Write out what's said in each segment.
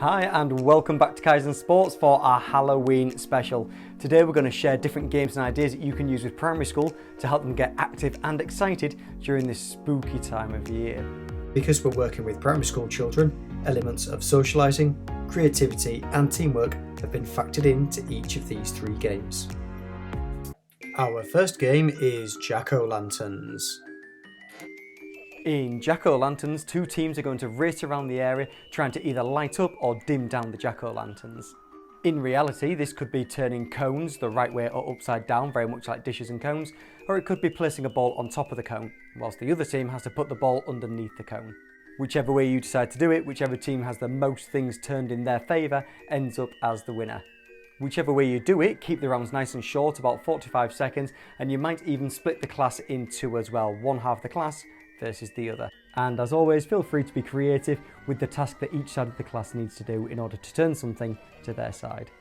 Hi and welcome back to Kaizen Sports for our Halloween special. Today we're going to share different games and ideas that you can use with primary school to help them get active and excited during this spooky time of year. Because we're working with primary school children, elements of socialising, creativity and teamwork have been factored into each of these three games. Our first game is Jack-O-Lanterns. In Jack-O-Lanterns, two teams are going to race around the area trying to either light up or dim down the Jack-O-Lanterns. In reality, this could be turning cones the right way or upside down, very much like dishes and cones, or it could be placing a ball on top of the cone, whilst the other team has to put the ball underneath the cone. Whichever way you decide to do it, whichever team has the most things turned in their favour ends up as the winner. Whichever way you do it, keep the rounds nice and short, about 45 seconds, and you might even split the class in two as well, one half of the class versus the other. And as always, feel free to be creative with the task that each side of the class needs to do in order to turn something to their side.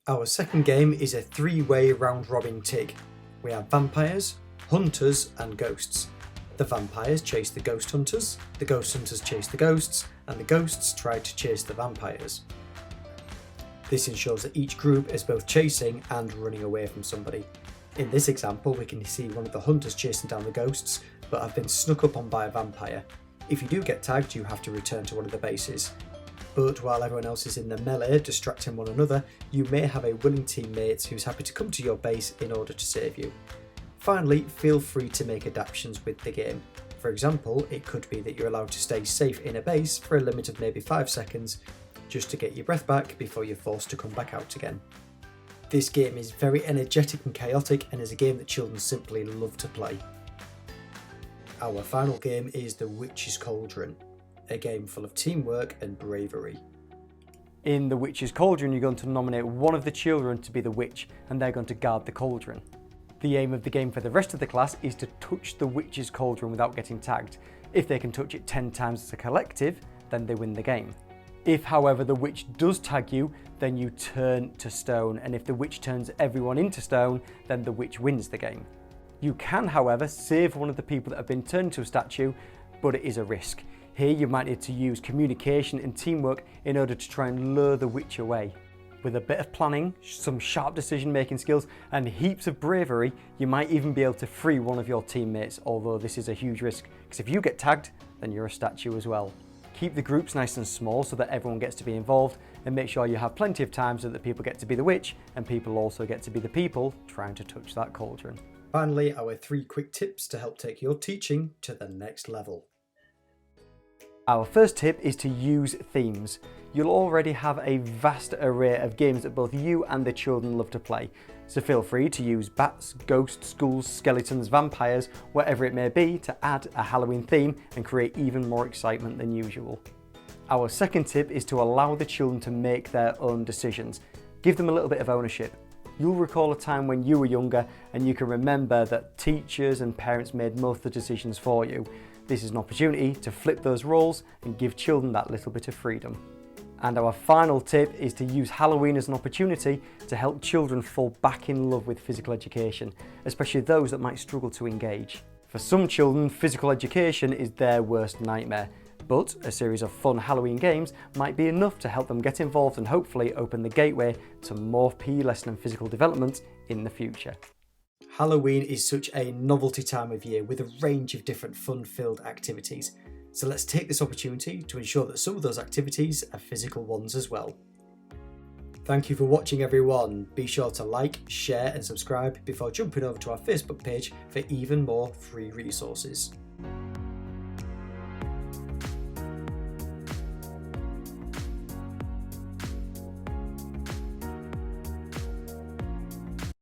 Our second game is a three-way round-robin TIG. We have vampires, hunters and ghosts. The vampires chase the ghost hunters chase the ghosts, and the ghosts try to chase the vampires. This ensures that each group is both chasing and running away from somebody. In this example, we can see one of the hunters chasing down the ghosts, but have been snuck up on by a vampire. If you do get tagged, you have to return to one of the bases. But while everyone else is in the melee distracting one another, you may have a willing teammate who's happy to come to your base in order to save you. Finally, feel free to make adaptations with the game. For example, it could be that you're allowed to stay safe in a base for a limit of maybe 5 seconds, just to get your breath back before you're forced to come back out again. This game is very energetic and chaotic and is a game that children simply love to play. Our final game is The Witch's Cauldron, a game full of teamwork and bravery. In The Witch's Cauldron, you're going to nominate one of the children to be the witch, and they're going to guard the cauldron. The aim of the game for the rest of the class is to touch the Witch's Cauldron without getting tagged. If they can touch it 10 times as a collective, then they win the game. If, however, the witch does tag you, then you turn to stone, and if the witch turns everyone into stone, then the witch wins the game. You can, however, save one of the people that have been turned into a statue, but it is a risk. Here you might need to use communication and teamwork in order to try and lure the witch away. With a bit of planning, some sharp decision-making skills, and heaps of bravery, you might even be able to free one of your teammates, although this is a huge risk, because if you get tagged, then you're a statue as well. Keep the groups nice and small so that everyone gets to be involved, and make sure you have plenty of time so that people get to be the witch, and people also get to be the people trying to touch that cauldron. Finally, our 3 quick tips to help take your teaching to the next level. Our first tip is to use themes. You'll already have a vast array of games that both you and the children love to play, so feel free to use bats, ghosts, ghouls, skeletons, vampires, whatever it may be, to add a Halloween theme and create even more excitement than usual. Our second tip is to allow the children to make their own decisions. Give them a little bit of ownership. You'll recall a time when you were younger and you can remember that teachers and parents made most of the decisions for you. This is an opportunity to flip those roles and give children that little bit of freedom. And our final tip is to use Halloween as an opportunity to help children fall back in love with physical education, especially those that might struggle to engage. For some children, physical education is their worst nightmare, but a series of fun Halloween games might be enough to help them get involved and hopefully open the gateway to more PE lesson and physical development in the future. Halloween is such a novelty time of year with a range of different fun-filled activities. So let's take this opportunity to ensure that some of those activities are physical ones as well. Thank you for watching everyone. Be sure to like, share and subscribe before jumping over to our Facebook page for even more free resources.